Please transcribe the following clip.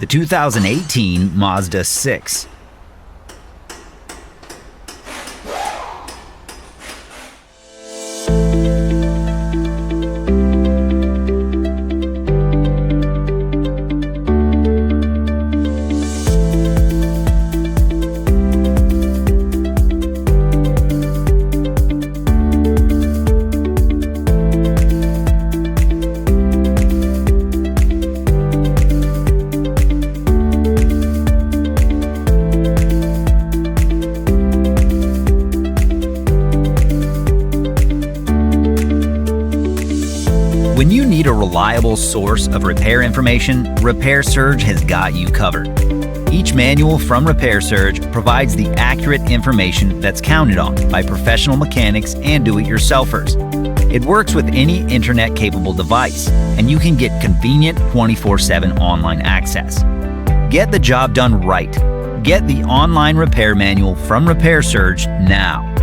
the 2018 Mazda 6. When you need a reliable source of repair information, Repair Surge has got you covered. Each manual from Repair Surge provides the accurate information that's counted on by professional mechanics and do-it-yourselfers. It works with any internet-capable device, and you can get convenient 24/7 online access. Get the job done right. Get the online repair manual from Repair Surge now.